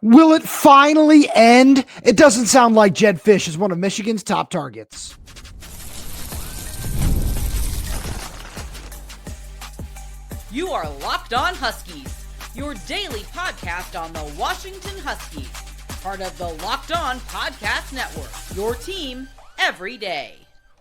Will it finally end? It doesn't sound like Jedd Fisch is one of Michigan's top targets. You are Locked On Huskies, your daily podcast on the Washington Huskies, part of the Locked On Podcast Network, your team every day.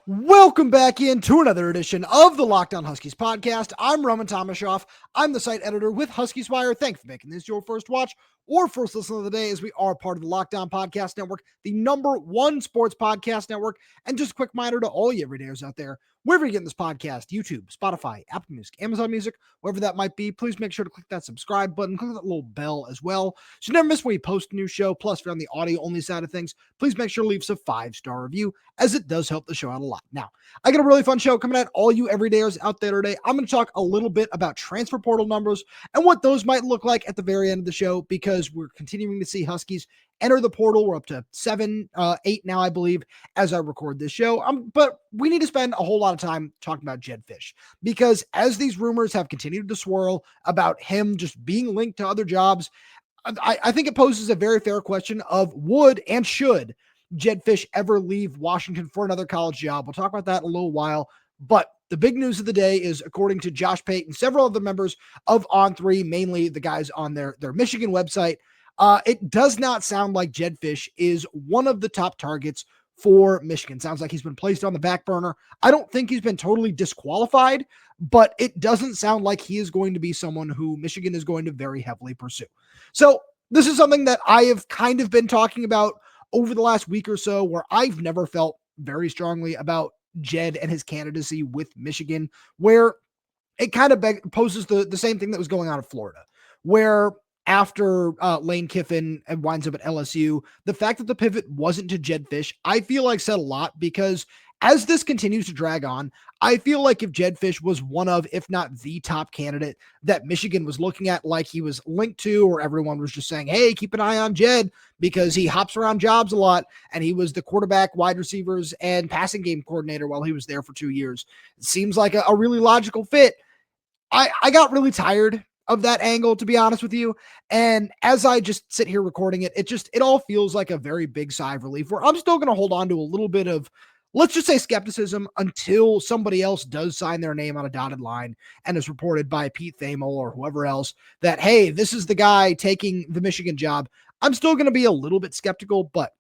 Welcome back into another edition of the Locked On Huskies podcast. I'm Roman Tomashoff. I'm the site editor with Huskies Wire. Thanks for making this your first watch or first listen of the day, as we are part of the Locked On Podcast Network, the #1 sports podcast network. And just a quick reminder to all you everydayers out there, wherever you're getting this podcast, YouTube, Spotify, Apple Music, Amazon Music, wherever that might be, please make sure to click that subscribe button, click that little bell as well, so you never miss when we post a new show. Plus, if you're on the audio-only side of things, please make sure to leave us a 5-star review, as it does help the show out a lot. Now, I got a really fun show coming at all you everydayers out there today. I'm going to talk a little bit about transfer portal numbers and what those might look like at the very end of the show, because we're continuing to see Huskies enter the portal. We're up to 8 now, I believe, as I record this show. But we need to spend a whole lot of time talking about Jedd Fisch, because as these rumors have continued to swirl about him just being linked to other jobs, I think it poses a very fair question of would and should Jedd Fisch ever leave Washington for another college job. We'll talk about that in a little while. But the big news of the day is, according to Josh Pate and several other members of On3, mainly the guys on their Michigan website, it does not sound like Jedd Fisch is one of the top targets for Michigan. Sounds like he's been placed on the back burner. I don't think he's been totally disqualified, but it doesn't sound like he is going to be someone who Michigan is going to very heavily pursue. So this is something that I have kind of been talking about over the last week or so, where I've never felt very strongly about Jedd and his candidacy with Michigan, where it kind of poses the same thing that was going on in Florida, where after Lane Kiffin winds up at LSU, the fact that the pivot wasn't to Jedd Fisch, I feel like said a lot, because as this continues to drag on, I feel like if Jedd Fisch was one of, if not the top candidate that Michigan was looking at, like he was linked to, or everyone was just saying, hey, keep an eye on Jedd because he hops around jobs a lot, and he was the quarterback, wide receivers, and passing game coordinator while he was there for 2 years. It seems like a really logical fit. I got really tired of that angle, to be honest with you. And as I just sit here recording it, it all feels like a very big sigh of relief, where I'm still going to hold on to a little bit of, let's just say, skepticism until somebody else does sign their name on a dotted line and is reported by Pete Thamel or whoever else that, hey, this is the guy taking the Michigan job. I'm still going to be a little bit skeptical, but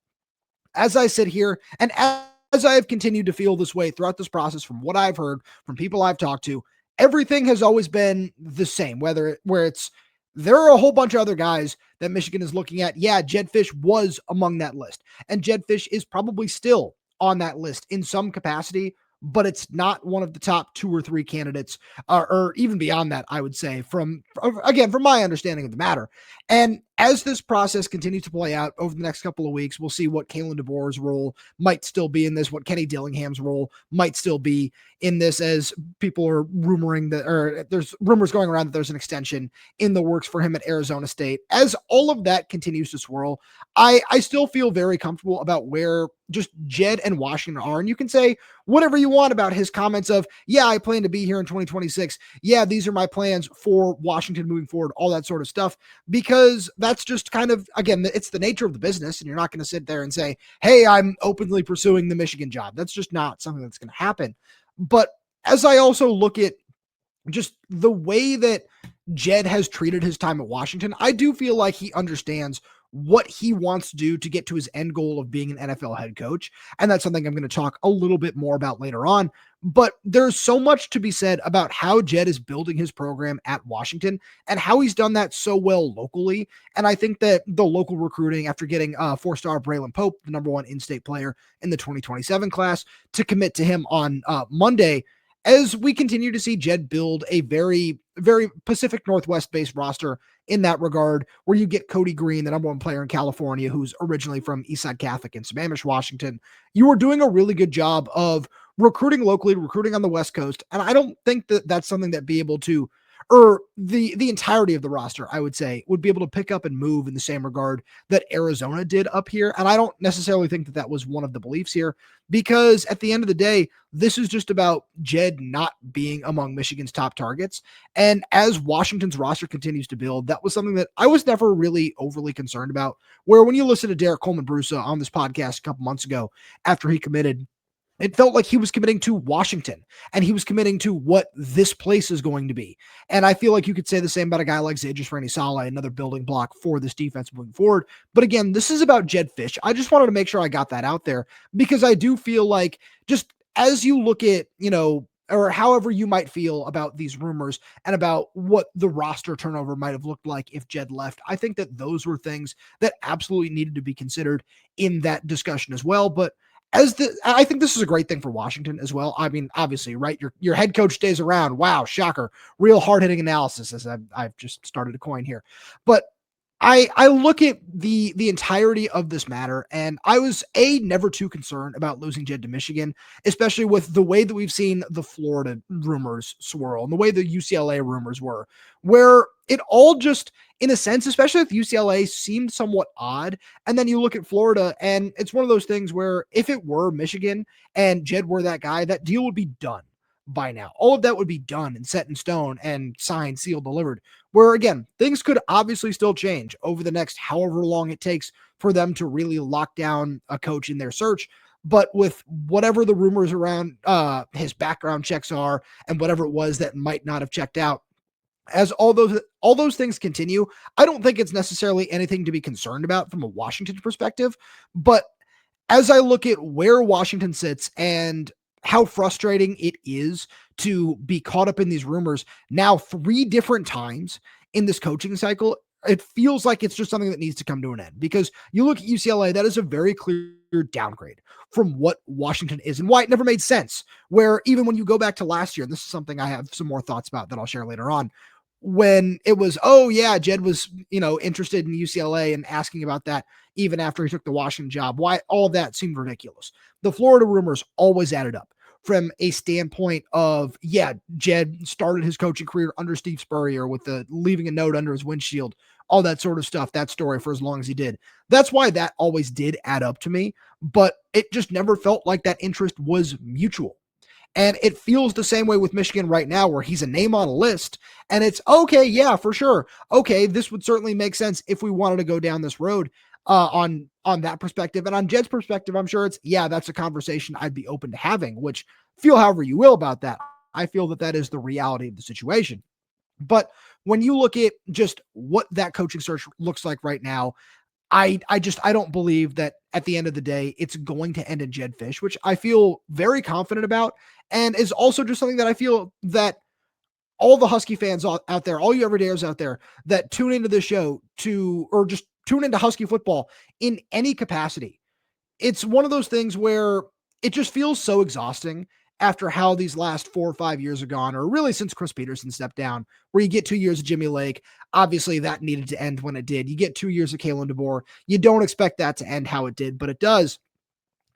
as I sit here and as I have continued to feel this way throughout this process, from what I've heard from people I've talked to, everything has always been the same, where it's, there are a whole bunch of other guys that Michigan is looking at. Yeah, Jedd Fisch was among that list, and Jedd Fisch is probably still on that list in some capacity, but it's not one of the top 2 or 3 candidates, or even beyond that, I would say, from my understanding of the matter. And as this process continues to play out over the next couple of weeks, we'll see what Kalen DeBoer's role might still be in this, what Kenny Dillingham's role might still be in this, as people are rumoring that, or there's rumors going around that there's an extension in the works for him at Arizona State. As all of that continues to swirl, I still feel very comfortable about where just Jedd and Washington are. And you can say whatever you want about his comments of, yeah, I plan to be here in 2026. Yeah, these are my plans for Washington moving forward, all that sort of stuff, because that's just kind of, again, it's the nature of the business. And you're not going to sit there and say, hey, I'm openly pursuing the Michigan job. That's just not something that's going to happen. But as I also look at just the way that Jedd has treated his time at Washington, I do feel like he understands what he wants to do to get to his end goal of being an NFL head coach. And that's something I'm going to talk a little bit more about later on. But there's so much to be said about how Jedd is building his program at Washington and how he's done that so well locally. And I think that the local recruiting, after getting 4-star Braylon Pope, the #1 in-state player in the 2027 class, to commit to him on Monday, as we continue to see Jedd build a very, very Pacific Northwest-based roster in that regard, where you get Cody Green, the #1 player in California, who's originally from Eastside Catholic in Sammamish, Washington. You are doing a really good job of recruiting locally, recruiting on the West Coast, and I don't think that that's something that be able to, or the entirety of the roster, I would say, would be able to pick up and move in the same regard that Arizona did up here. And I don't necessarily think that that was one of the beliefs here, because at the end of the day, this is just about Jedd not being among Michigan's top targets. And as Washington's roster continues to build, that was something that I was never really overly concerned about. Where when you listen to Derek Coleman-Brusa on this podcast a couple months ago after he committed, it felt like he was committing to Washington, and he was committing to what this place is going to be. And I feel like you could say the same about a guy like Zydrunas Randy-Saleh, another building block for this defense moving forward. But again, this is about Jedd Fisch. I just wanted to make sure I got that out there, because I do feel like, just as you look at, or however you might feel about these rumors and about what the roster turnover might have looked like if Jedd left, I think that those were things that absolutely needed to be considered in that discussion as well. But I think this is a great thing for Washington as well. I mean, obviously, right? Your head coach stays around. Wow, shocker! Real hard hitting analysis, as I've just started a coin here. But I look at the entirety of this matter, and I was never too concerned about losing Jedd to Michigan, especially with the way that we've seen the Florida rumors swirl and the way the UCLA rumors were, where it all just, in a sense, especially with UCLA, seemed somewhat odd. And then you look at Florida, and it's one of those things where if it were Michigan and Jedd were that guy, that deal would be done by now. All of that would be done and set in stone and signed, sealed, delivered. Where again, things could obviously still change over the next however long it takes for them to really lock down a coach in their search. But with whatever the rumors around his background checks are, and whatever it was that might not have checked out, as all those things continue, I don't think it's necessarily anything to be concerned about from a Washington perspective. But as I look at where Washington sits and how frustrating it is to be caught up in these rumors now 3 different times in this coaching cycle, it feels like it's just something that needs to come to an end. Because you look at UCLA, that is a very clear downgrade from what Washington is, and why it never made sense. Where even when you go back to last year, this is something I have some more thoughts about that I'll share later on, when it was, oh yeah, Jedd was, interested in UCLA and asking about that even after he took the Washington job. Why all of that seemed ridiculous. The Florida rumors always added up from a standpoint of, yeah, Jedd started his coaching career under Steve Spurrier with the leaving a note under his windshield, all that sort of stuff, that story for as long as he did. That's why that always did add up to me, but it just never felt like that interest was mutual. And it feels the same way with Michigan right now, where he's a name on a list, and it's okay, yeah, for sure. Okay, this would certainly make sense if we wanted to go down this road on that perspective. And on Jedd's perspective, I'm sure it's, yeah, that's a conversation I'd be open to having, which feel however you will about that. I feel that that is the reality of the situation. But when you look at just what that coaching search looks like right now, I don't believe that at the end of the day, it's going to end in Jedd Fisch, which I feel very confident about. And is also just something that I feel that all the Husky fans out there, all you everydayers out there that tune into this show or just tune into Husky football in any capacity, it's one of those things where it just feels so exhausting after how these last 4 or 5 years have gone, or really since Chris Peterson stepped down, where you get 2 years of Jimmy Lake. Obviously that needed to end when it did. You get 2 years of Kalen DeBoer. You don't expect that to end how it did, but it does.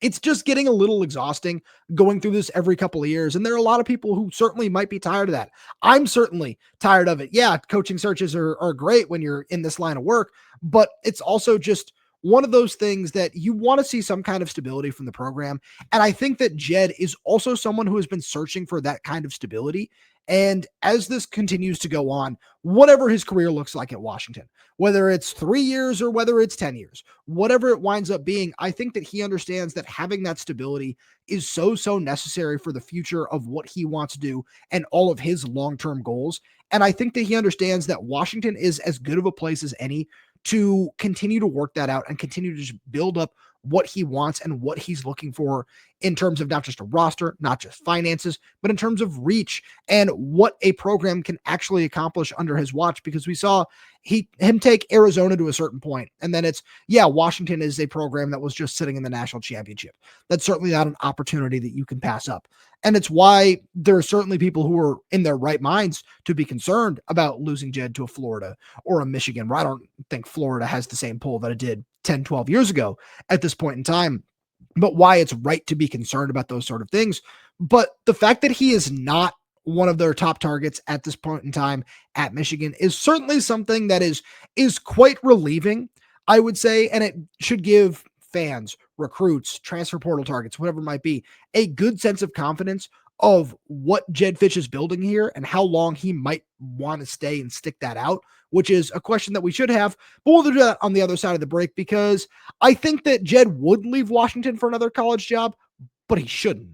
It's just getting a little exhausting going through this every couple of years. And there are a lot of people who certainly might be tired of that. I'm certainly tired of it. Yeah, coaching searches are great when you're in this line of work, but it's also just one of those things that you want to see some kind of stability from the program. And I think that Jedd is also someone who has been searching for that kind of stability. And as this continues to go on, whatever his career looks like at Washington, whether it's 3 years or whether it's 10 years, whatever it winds up being, I think that he understands that having that stability is so necessary for the future of what he wants to do and all of his long-term goals. And I think that he understands that Washington is as good of a place as any to continue to work that out and continue to just build up what he wants and what he's looking for in terms of not just a roster, not just finances, but in terms of reach and what a program can actually accomplish under his watch. Because we saw him take Arizona to a certain point, and then it's, yeah, Washington is a program that was just sitting in the national championship. That's certainly not an opportunity that you can pass up. And it's why there are certainly people who are in their right minds to be concerned about losing Jedd to a Florida or a Michigan, where I don't think Florida has the same pull that it did 10, 12 years ago at this point in time, but why it's right to be concerned about those sort of things. But the fact that he is not one of their top targets at this point in time at Michigan is certainly something that is quite relieving, I would say, and it should give fans, recruits, transfer portal targets, whatever it might be, a good sense of confidence of what Jedd Fisch is building here and how long he might want to stay and stick that out, which is a question that we should have. But we'll do that on the other side of the break, because I think that Jedd would leave Washington for another college job, but he shouldn't.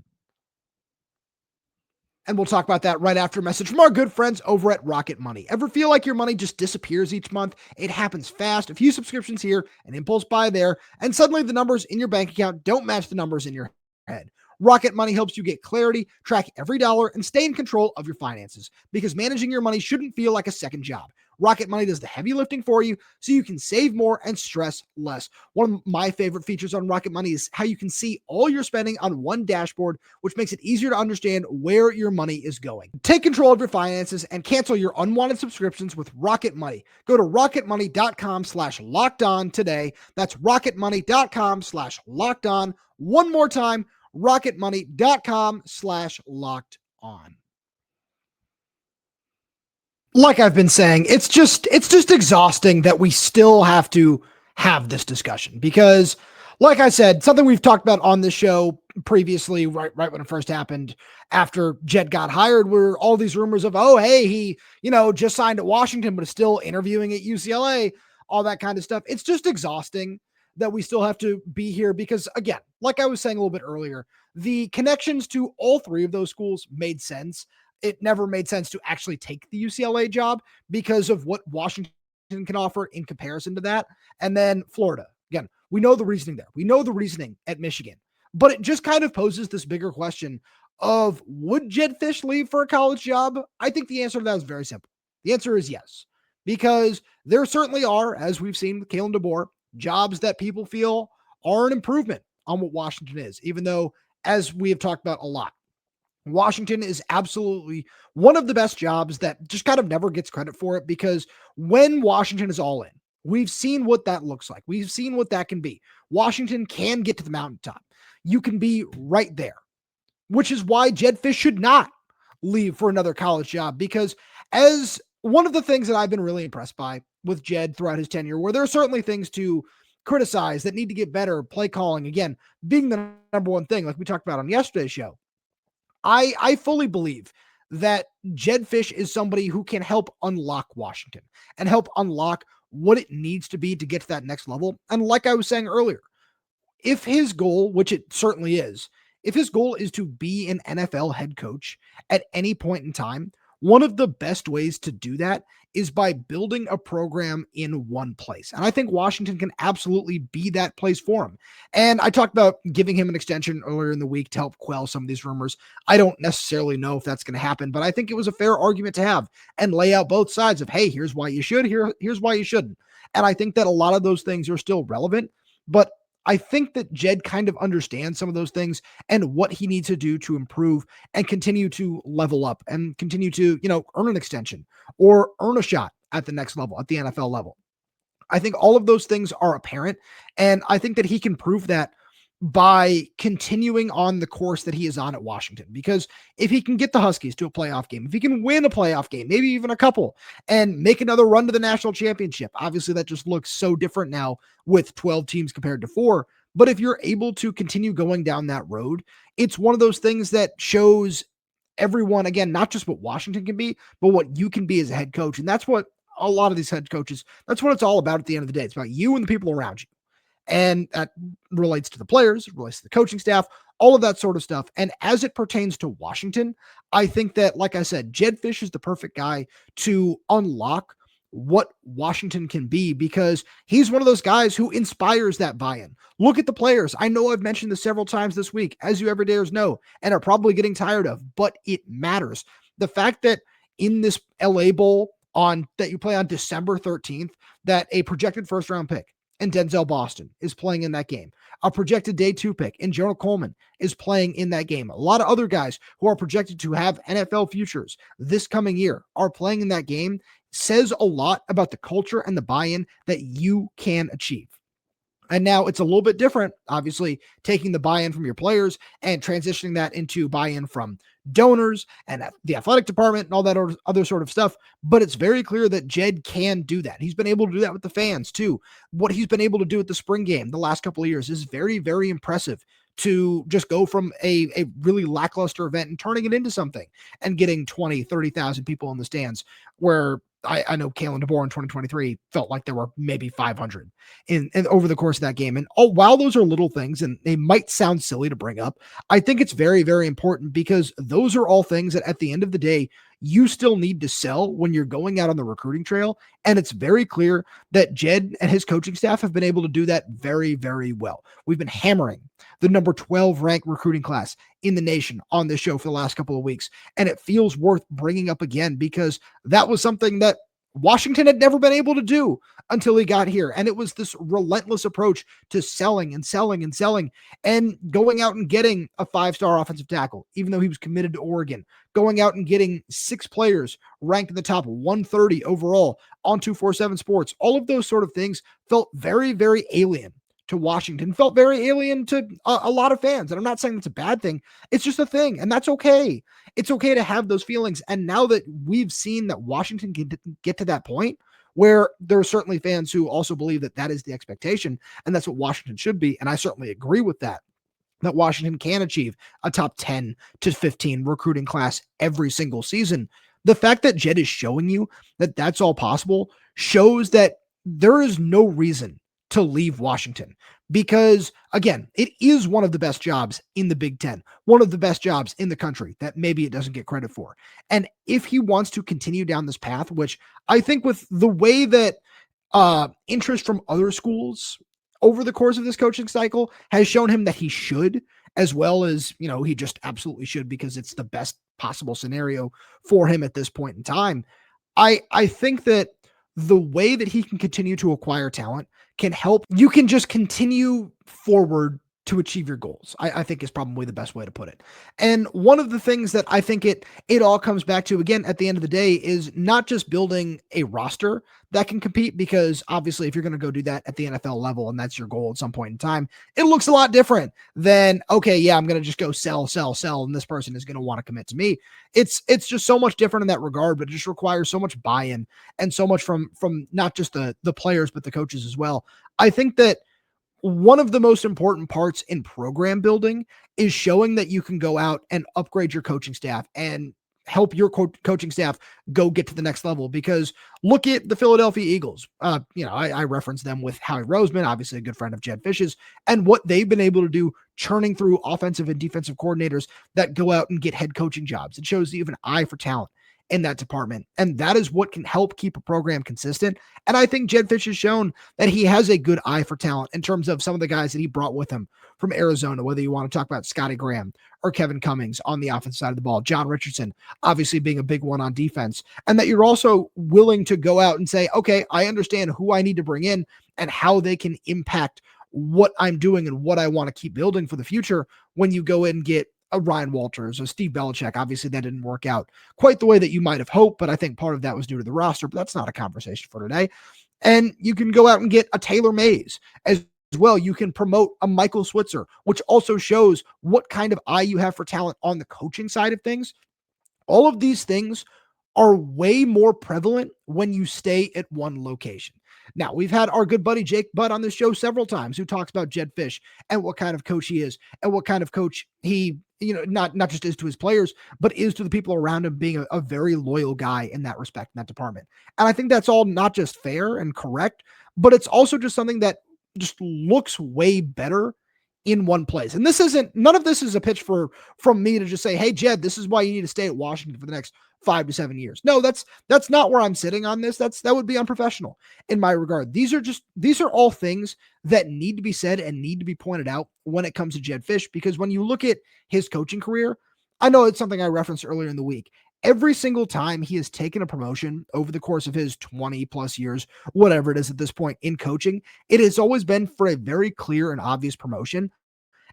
And we'll talk about that right after a message from our good friends over at Rocket Money. Ever feel like your money just disappears each month? It happens fast. A few subscriptions here, an impulse buy there, and suddenly the numbers in your bank account don't match the numbers in your head. Rocket Money helps you get clarity, track every dollar, and stay in control of your finances, because managing your money shouldn't feel like a second job. Rocket Money does the heavy lifting for you so you can save more and stress less. One of my favorite features on Rocket Money is how you can see all your spending on one dashboard, which makes it easier to understand where your money is going. Take control of your finances and cancel your unwanted subscriptions with Rocket Money. Go to rocketmoney.com/lockedon today. That's rocketmoney.com/lockedon. One more time, rocketmoney.com/lockedon. Like I've been saying, it's just exhausting that we still have to have this discussion, because, like I said, something we've talked about on this show previously, right when it first happened, after Jedd got hired, were all these rumors of, oh, hey, he, just signed at Washington, but is still interviewing at UCLA, all that kind of stuff. It's just exhausting that we still have to be here, because, again, like I was saying a little bit earlier, the connections to all three of those schools made sense. It never made sense to actually take the UCLA job because of what Washington can offer in comparison to that. And then Florida, again, we know the reasoning there. We know the reasoning at Michigan, but it just kind of poses this bigger question of, would Jedd Fisch leave for a college job? I think the answer to that is very simple. The answer is yes, because there certainly are, as we've seen with Kalen DeBoer, jobs that people feel are an improvement on what Washington is, even though, as we have talked about a lot, Washington is absolutely one of the best jobs that just kind of never gets credit for it, because when Washington is all in, we've seen what that looks like. We've seen what that can be. Washington can get to the mountaintop. You can be right there, which is why Jedd Fisch should not leave for another college job, because as one of the things that I've been really impressed by with Jedd throughout his tenure, where there are certainly things to criticize that need to get better, play calling, again, being the number one thing, like we talked about on yesterday's show, I fully believe that Jedd Fisch is somebody who can help unlock Washington and help unlock what it needs to be to get to that next level. And like I was saying earlier, if his goal, which it certainly is, if his goal is to be an NFL head coach at any point in time, one of the best ways to do that is by building a program in one place. And I think Washington can absolutely be that place for him. And I talked about giving him an extension earlier in the week to help quell some of these rumors. I don't necessarily know if that's going to happen, but I think it was a fair argument to have and lay out both sides of, hey, here's why you should, here's why you shouldn't. And I think that a lot of those things are still relevant, but I think that Jedd kind of understands some of those things and what he needs to do to improve and continue to level up and continue to, earn an extension or earn a shot at the next level, at the NFL level. I think all of those things are apparent, and I think that he can prove that by continuing on the course that he is on at Washington. Because if he can get the Huskies to a playoff game, if he can win a playoff game, maybe even a couple, and make another run to the national championship, obviously that just looks so different now with 12 teams compared to 4. But if you're able to continue going down that road, it's one of those things that shows everyone, again, not just what Washington can be, but what you can be as a head coach. And that's what a lot of these head coaches, that's what it's all about at the end of the day. It's about you and the people around you. And that relates to the players, relates to the coaching staff, all of that sort of stuff. And as it pertains to Washington, I think that, like I said, Jedd Fisch is the perfect guy to unlock what Washington can be, because he's one of those guys who inspires that buy-in. Look at the players. I know I've mentioned this several times this week, as you everydayers know, and are probably getting tired of, but it matters. The fact that in this LA Bowl that you play on December 13th, that a projected first-round pick and Denzel Boston is playing in that game. A projected day 2 pick and Jonah Coleman is playing in that game. A lot of other guys who are projected to have NFL futures this coming year are playing in that game. Says a lot about the culture and the buy-in that you can achieve. And now it's a little bit different, obviously, taking the buy-in from your players and transitioning that into buy-in from donors and the athletic department and all that other sort of stuff. But it's very clear that Jedd can do that. He's been able to do that with the fans too. What he's been able to do at the spring game the last couple of years is very, very impressive, to just go from a really lackluster event and turning it into something and getting 20, 30,000 people in the stands, where I know Kalen DeBoer in 2023 felt like there were maybe 500 in over the course of that game. And while those are little things and they might sound silly to bring up, I think it's very, very important, because those are all things that at the end of the day, you still need to sell when you're going out on the recruiting trail. And it's very clear that Jedd and his coaching staff have been able to do that very, very well. We've been hammering the number 12 ranked recruiting class in the nation on this show for the last couple of weeks. And it feels worth bringing up again, because that was something that Washington had never been able to do until he got here. And it was this relentless approach to selling and selling and selling, and going out and getting a 5-star offensive tackle, even though he was committed to Oregon, going out and getting 6 players ranked in the top 130 overall on 247 Sports. All of those sort of things felt very, very alien to Washington, felt very alien to a lot of fans. And I'm not saying that's a bad thing. It's just a thing, and that's okay. It's okay to have those feelings. And now that we've seen that Washington can get to that point where there are certainly fans who also believe that that is the expectation and that's what Washington should be, and I certainly agree with that Washington can achieve a top 10 to 15 recruiting class every single season. The fact that Jedd is showing you that that's all possible shows that there is no reason to leave Washington, because again, it is one of the best jobs in the Big Ten, one of the best jobs in the country that maybe it doesn't get credit for. And if he wants to continue down this path, which I think with the way that interest from other schools over the course of this coaching cycle has shown him that he should, as well as, he just absolutely should, because it's the best possible scenario for him at this point in time. I think that the way that he can continue to acquire talent can help you can just continue forward to achieve your goals, I think is probably the best way to put it. And one of the things that I think it all comes back to, again, at the end of the day, is not just building a roster that can compete, because obviously if you're going to go do that at the NFL level and that's your goal at some point in time, it looks a lot different than, okay, yeah, I'm going to just go sell, and this person is going to want to commit to me. It's just so much different in that regard, but it just requires so much buy-in and so much from not just the players, but the coaches as well. I think that one of the most important parts in program building is showing that you can go out and upgrade your coaching staff and help your coaching staff go get to the next level. Because look at the Philadelphia Eagles. I reference them with Howie Roseman, obviously a good friend of Jedd Fisch's, and what they've been able to do churning through offensive and defensive coordinators that go out and get head coaching jobs. It shows that you have an eye for talent in that department. And that is what can help keep a program consistent. And I think Jedd Fisch has shown that he has a good eye for talent in terms of some of the guys that he brought with him from Arizona, whether you want to talk about Scotty Graham or Kevin Cummings on the offensive side of the ball, John Richardson, obviously being a big one on defense, and that you're also willing to go out and say, okay, I understand who I need to bring in and how they can impact what I'm doing and what I want to keep building for the future. When you go in and get a Ryan Walters, a Steve Belichick, obviously that didn't work out quite the way that you might have hoped, but I think part of that was due to the roster, but that's not a conversation for today. And you can go out and get a Taylor Mays as well. You can promote a Michael Switzer, which also shows what kind of eye you have for talent on the coaching side of things. All of these things are way more prevalent when you stay at one location. Now, we've had our good buddy Jake Butt on this show several times, who talks about Jedd Fisch and what kind of coach he is and what kind of coach he, not just is to his players, but is to the people around him, being a very loyal guy in that respect, in that department. And I think that's all not just fair and correct, but it's also just something that just looks way better in one place. And none of this is a pitch from me to just say, hey, Jedd, this is why you need to stay at Washington for the next 5 to 7 years. No, that's not where I'm sitting on this. That would be unprofessional in my regard. These are all things that need to be said and need to be pointed out when it comes to Jedd Fisch, because when you look at his coaching career, I know it's something I referenced earlier in the week. Every single time he has taken a promotion over the course of his 20 plus years, whatever it is at this point in coaching, it has always been for a very clear and obvious promotion.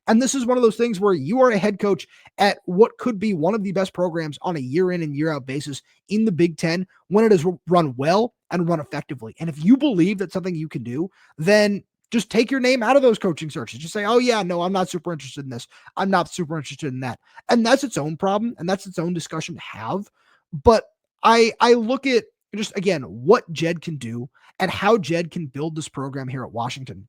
And this is one of those things where you are a head coach at what could be one of the best programs on a year in and year out basis in the Big Ten when it is run well and run effectively. And if you believe that's something you can do, then just take your name out of those coaching searches. Just say, oh yeah, no, I'm not super interested in this. I'm not super interested in that. And that's its own problem. And that's its own discussion to have. But I look at just, again, what Jedd can do and how Jedd can build this program here at Washington.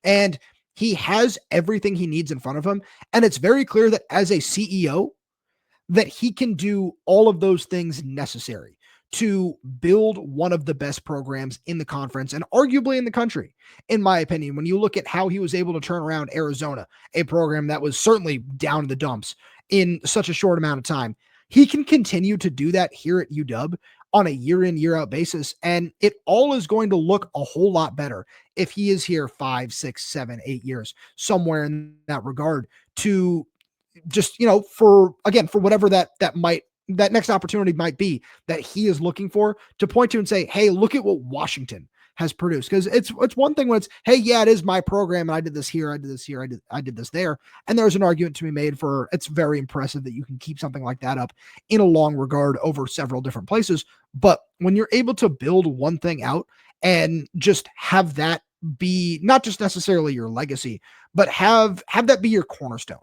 And he has everything he needs in front of him. And it's very clear that as a CEO, that he can do all of those things necessary to build one of the best programs in the conference and arguably in the country, in my opinion. When you look at how he was able to turn around Arizona, a program that was certainly down in the dumps in such a short amount of time, he can continue to do that here at UW on a year in, year out basis. And it all is going to look a whole lot better if he is here 5, 6, 7, 8 years, somewhere in that regard, to just, for whatever that next opportunity might be that he is looking for, to point to and say, hey, look at what Washington has produced. Because it's one thing when it's, hey, yeah, it is my program, and I did this here, I did this here, I did this there. And there's an argument to be made for, it's very impressive that you can keep something like that up in a long regard over several different places. But when you're able to build one thing out and just have that be not just necessarily your legacy, but have that be your cornerstone,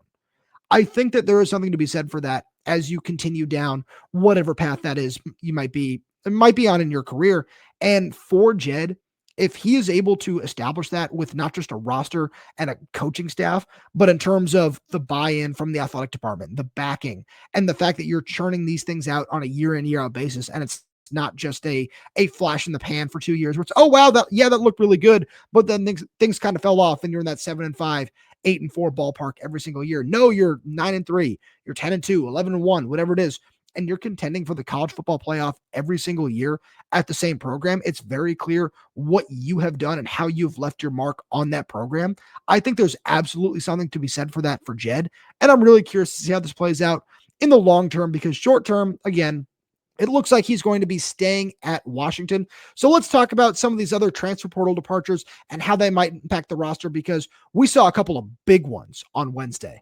I think that there is something to be said for that as you continue down whatever path that is you might be on in your career. And for Jedd, if he is able to establish that with not just a roster and a coaching staff, but in terms of the buy-in from the athletic department, the backing, and the fact that you're churning these things out on a year in, year out basis, and it's not just a flash in the pan for 2 years where it's, oh wow, that looked really good, but then things kind of fell off and you're in that 7-5, 8-4 ballpark every single year. No, you're 9-3, you're 10-2, 11-1, whatever it is, and you're contending for the college football playoff every single year at the same program. It's very clear what you have done and how you've left your mark on that program. I think there's absolutely something to be said for that for Jedd, and I'm really curious to see how this plays out in the long term, because short term, again, it looks like he's going to be staying at Washington. So let's talk about some of these other transfer portal departures and how they might impact the roster, because we saw a couple of big ones on Wednesday.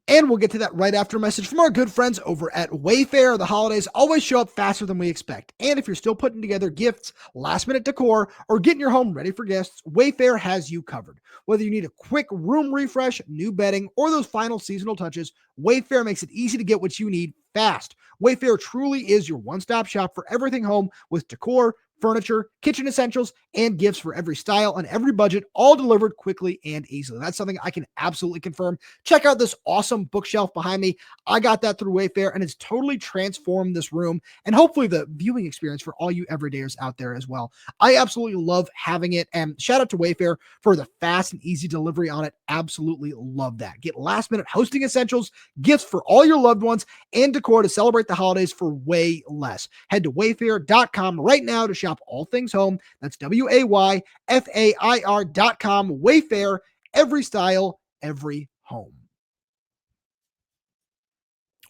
And we'll get to that right after a message from our good friends over at Wayfair. The holidays always show up faster than we expect. And if you're still putting together gifts, last-minute decor, or getting your home ready for guests, Wayfair has you covered. Whether you need a quick room refresh, new bedding, or those final seasonal touches, Wayfair makes it easy to get what you need fast. Wayfair truly is your one-stop shop for everything home, with decor, furniture, kitchen essentials, and gifts for every style and every budget, all delivered quickly and easily. That's something I can absolutely confirm. Check out this awesome bookshelf behind me. I got that through Wayfair, and it's totally transformed this room and hopefully the viewing experience for all you everydayers out there as well. I absolutely love having it, and shout out to Wayfair for the fast and easy delivery on it. Absolutely love that. Get last-minute hosting essentials, gifts for all your loved ones, and decor to celebrate the holidays for way less. Head to wayfair.com right now to shop all things home. That's WAYFAIR.com. Wayfair, every style, every home.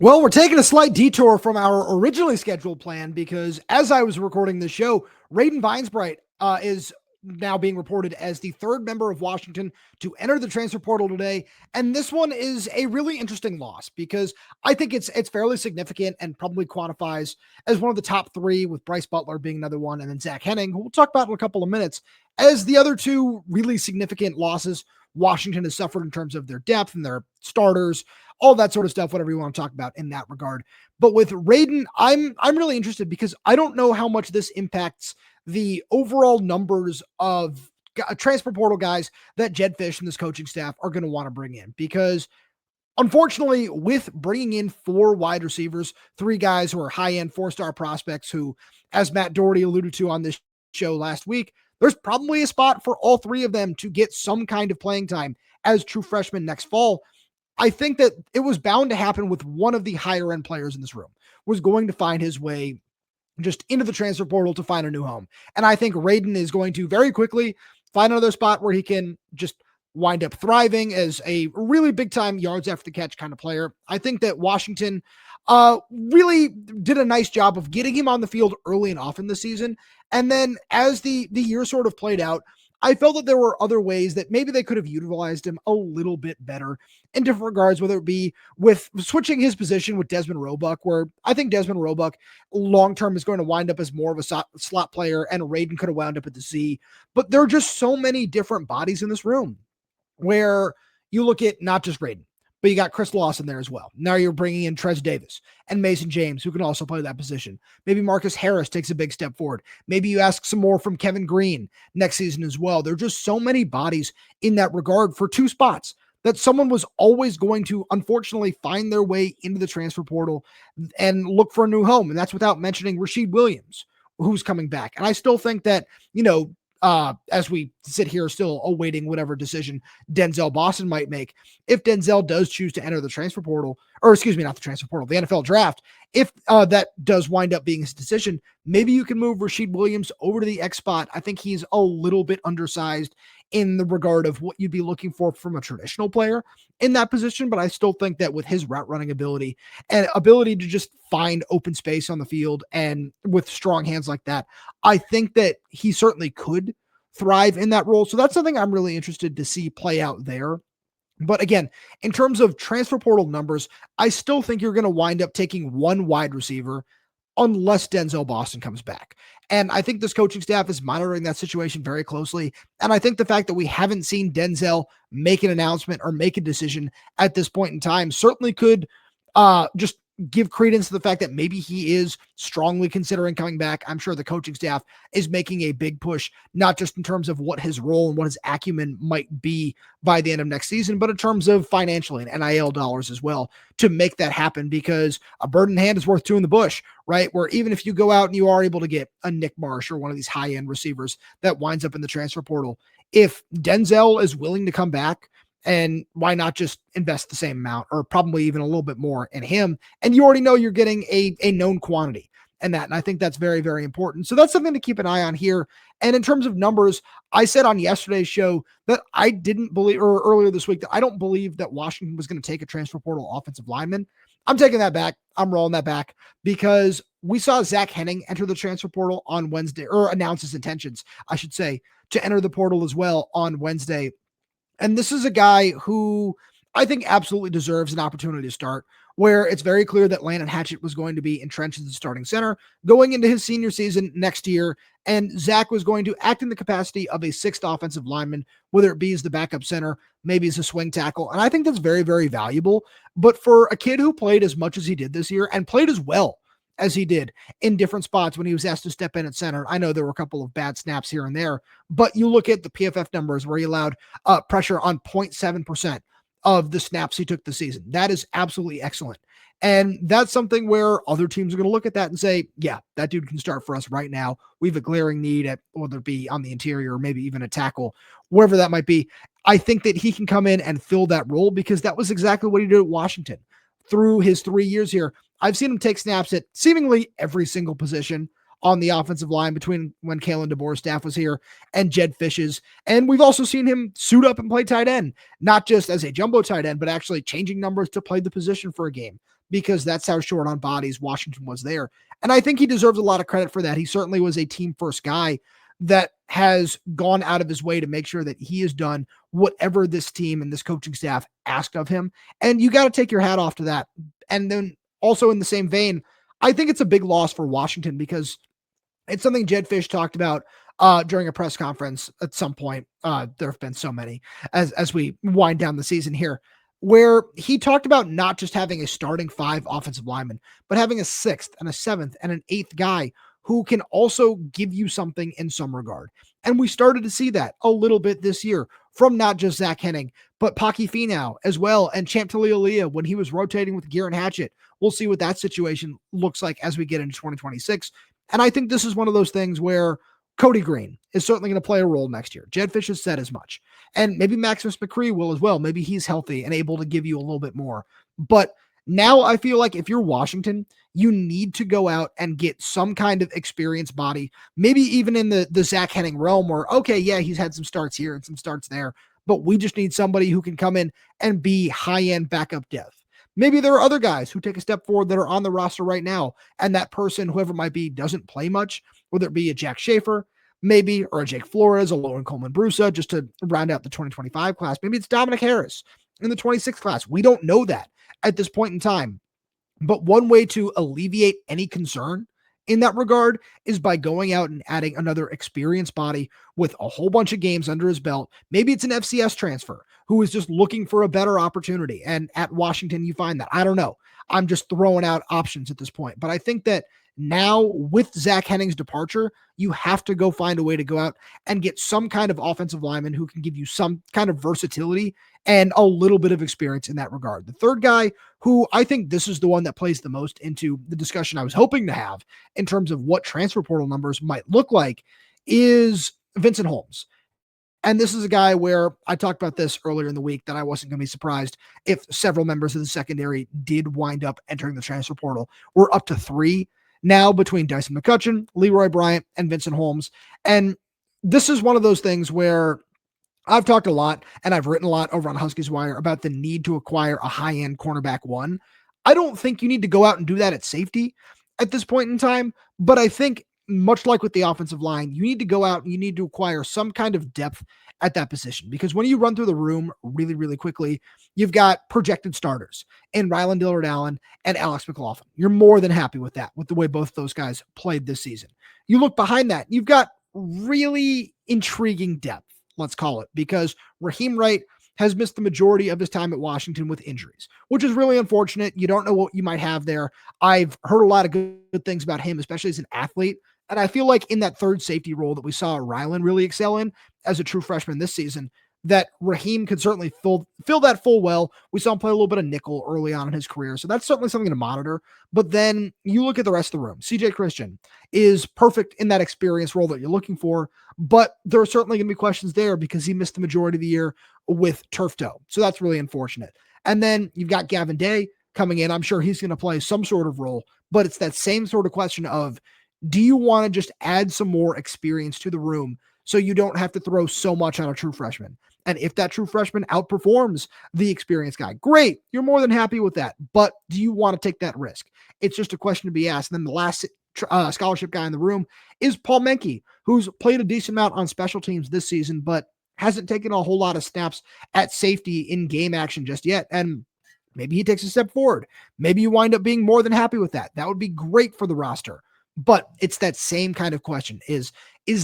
Well, we're taking a slight detour from our originally scheduled plan, because as I was recording this show, Raiden Vinesbright is now being reported as the third member of Washington to enter the transfer portal today. And this one is a really interesting loss, because I think it's fairly significant and probably quantifies as one of the top three, with Bryce Butler being another one, and then Zach Henning, who we'll talk about in a couple of minutes, as the other two really significant losses Washington has suffered in terms of their depth and their starters, all that sort of stuff, whatever you want to talk about in that regard. But with Raiden, I'm really interested, because I don't know how much this impacts the overall numbers of transfer portal guys that Jedd Fisch and this coaching staff are going to want to bring in. Because unfortunately, with bringing in 4 wide receivers, 3 guys who are high-end 4-star prospects who, as Matt Doherty alluded to on this show last week, there's probably a spot for all 3 of them to get some kind of playing time as true freshmen next fall. I think that it was bound to happen with one of the higher-end players in this room was going to find his way just into the transfer portal to find a new home. And I think Raiden is going to very quickly find another spot where he can just wind up thriving as a really big time yards after the catch kind of player. I think that Washington really did a nice job of getting him on the field early and often this season. And then as the year sort of played out, I felt that there were other ways that maybe they could have utilized him a little bit better in different regards, whether it be with switching his position with Desmond Roebuck, where I think Desmond Roebuck long-term is going to wind up as more of a slot player, and Raiden could have wound up at the Z. But there are just so many different bodies in this room where you look at not just Raiden, but you got Chris Lawson there as well. Now you're bringing in Trez Davis and Mason James, who can also play that position. Maybe Marcus Harris takes a big step forward. Maybe you ask some more from Kevin Green next season as well. There are just so many bodies in that regard for two spots that someone was always going to, unfortunately, find their way into the transfer portal and look for a new home. And that's without mentioning Rasheed Williams, who's coming back. And I still think that, as we sit here still awaiting whatever decision Denzel Boston might make, if Denzel does choose to enter the transfer portal, or excuse me, not the transfer portal, the NFL draft, if that does wind up being his decision, maybe you can move Rasheed Williams over to the X spot. I think he's a little bit undersized in the regard of what you'd be looking for from a traditional player in that position, but I still think that with his route running ability and ability to just find open space on the field and with strong hands like that, I think that he certainly could thrive in that role. So that's something I'm really interested to see play out there. But again, in terms of transfer portal numbers, I still think you're going to wind up taking one wide receiver unless Denzel Boston comes back. And I think this coaching staff is monitoring that situation very closely. And I think the fact that we haven't seen Denzel make an announcement or make a decision at this point in time certainly could just give credence to the fact that maybe he is strongly considering coming back. I'm sure the coaching staff is making a big push, not just in terms of what his role and what his acumen might be by the end of next season, but in terms of financially and NIL dollars as well to make that happen, because a bird in hand is worth two in the bush, right? Where even if you go out and you are able to get a Nick Marsh or one of these high-end receivers that winds up in the transfer portal, if Denzel is willing to come back, and why not just invest the same amount or probably even a little bit more in him? And you already know you're getting a known quantity and that. And I think that's very, very important. So that's something to keep an eye on here. And in terms of numbers, I said on yesterday's show that I didn't believe, or earlier this week, that I don't believe that Washington was going to take a transfer portal offensive lineman. I'm taking that back. I'm rolling that back because we saw Zach Henning enter the transfer portal on Wednesday, or announce his intentions, I should say, to enter the portal as well on Wednesday. And this is a guy who I think absolutely deserves an opportunity to start, where it's very clear that Landon Hatchett was going to be entrenched as the starting center going into his senior season next year. And Zach was going to act in the capacity of a sixth offensive lineman, whether it be as the backup center, maybe as a swing tackle. And I think that's very, very valuable. But for a kid who played as much as he did this year and played as well as he did in different spots when he was asked to step in at center. I know there were a couple of bad snaps here and there, but you look at the PFF numbers where he allowed pressure on 0.7% of the snaps he took this season. That is absolutely excellent. And that's something where other teams are going to look at that and say, yeah, that dude can start for us right now. We have a glaring need at, whether it be on the interior or maybe even a tackle, wherever that might be. I think that he can come in and fill that role because that was exactly what he did at Washington through his 3 years here. I've seen him take snaps at seemingly every single position on the offensive line between when Kalen DeBoer's staff was here and Jedd Fisch's. And we've also seen him suit up and play tight end, not just as a jumbo tight end, but actually changing numbers to play the position for a game, because that's how short on bodies Washington was there. And I think he deserves a lot of credit for that. He certainly was a team first guy that has gone out of his way to make sure that he has done whatever this team and this coaching staff asked of him. And you got to take your hat off to that. And then also in the same vein, I think it's a big loss for Washington because it's something Jedd Fisch talked about during a press conference at some point. There have been so many as we wind down the season here, where he talked about not just having a starting five offensive lineman, but having a sixth and a seventh and an eighth guy who can also give you something in some regard. And we started to see that a little bit this year from not just Zach Henning, but Paki Finau as well, and Champ Talialia when he was rotating with Garrett Hatchett. We'll see what that situation looks like as we get into 2026. And I think this is one of those things where Cody Green is certainly going to play a role next year. Jedd Fisch has said as much. And maybe Maximus McCree will as well. Maybe he's healthy and able to give you a little bit more. But now I feel like if you're Washington, you need to go out and get some kind of experienced body, maybe even in the Zach Henning realm where, okay, yeah, he's had some starts here and some starts there, but we just need somebody who can come in and be high-end backup depth. Maybe there are other guys who take a step forward that are on the roster right now, and that person, whoever it might be, doesn't play much, whether it be a Jack Schaefer, maybe, or a Jake Flores, a Logan Coleman Brusa, just to round out the 2025 class. Maybe it's Dominic Harris in the 26th class. We don't know that at this point in time. But one way to alleviate any concern in that regard is by going out and adding another experienced body with a whole bunch of games under his belt. Maybe it's an FCS transfer who is just looking for a better opportunity. And at Washington, you find that. I don't know. I'm just throwing out options at this point. But I think that now with Zach Henning's departure, you have to go find a way to go out and get some kind of offensive lineman who can give you some kind of versatility and a little bit of experience in that regard. The third guy, who I think this is the one that plays the most into the discussion I was hoping to have in terms of what transfer portal numbers might look like, is Vincent Holmes. And this is a guy where I talked about this earlier in the week that I wasn't going to be surprised if several members of the secondary did wind up entering the transfer portal. We're up to 3 now between Dyson McCutcheon, Leroy Bryant, and Vincent Holmes. And this is one of those things where I've talked a lot and I've written a lot over on Huskies Wire about the need to acquire a high-end cornerback one. I don't think you need to go out and do that at safety at this point in time, but I think much like with the offensive line, you need to go out and you need to acquire some kind of depth at that position, because when you run through the room really, really quickly, you've got projected starters in Rylan Dillard-Allen and Alex McLaughlin. You're more than happy with that, with the way both those guys played this season. You look behind that, you've got really intriguing depth, let's call it, because Raheem Wright has missed the majority of his time at Washington with injuries, which is really unfortunate. You don't know what you might have there. I've heard a lot of good things about him, especially as an athlete. And I feel like in that third safety role that we saw Rylan really excel in as a true freshman this season, that Raheem could certainly fill that full well. We saw him play a little bit of nickel early on in his career, so that's certainly something to monitor. But then you look at the rest of the room. CJ Christian is perfect in that experience role that you're looking for, but there are certainly going to be questions there because he missed the majority of the year with turf toe. So that's really unfortunate. And then you've got Gavin Day coming in. I'm sure he's going to play some sort of role, but it's that same sort of question of, do you want to just add some more experience to the room so you don't have to throw so much on a true freshman? And if that true freshman outperforms the experienced guy, great, you're more than happy with that. But do you want to take that risk? It's just a question to be asked. And then the last scholarship guy in the room is Paul Menke, who's played a decent amount on special teams this season, but hasn't taken a whole lot of snaps at safety in game action just yet. And maybe he takes a step forward. Maybe you wind up being more than happy with that. That would be great for the roster. But it's that same kind of question. Is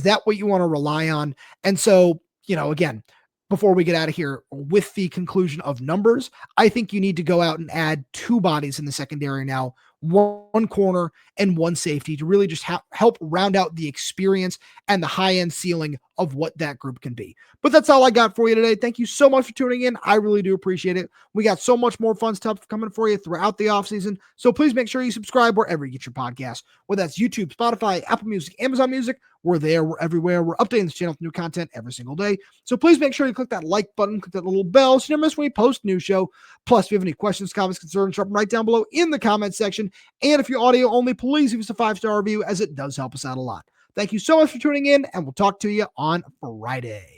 that what you want to rely on? And so, again, before we get out of here, with the conclusion of numbers, I think you need to go out and add 2 bodies in the secondary now, 1 corner and 1 safety, to really just help round out the experience and the high-end ceiling of what that group can be. But that's all I got for you today. Thank you so much for tuning in. I really do appreciate it. We got so much more fun stuff coming for you throughout the offseason. So please make sure you subscribe wherever you get your podcasts, whether that's YouTube, Spotify, Apple Music, Amazon Music. We're there. We're everywhere. We're updating this channel with new content every single day. So please make sure you click that like button, click that little bell so you never miss when we post a new show. Plus, if you have any questions, comments, concerns, drop them right down below in the comment section. And if you're audio only, please give us a 5-star review, as it does help us out a lot. Thank you so much for tuning in, and we'll talk to you on Friday.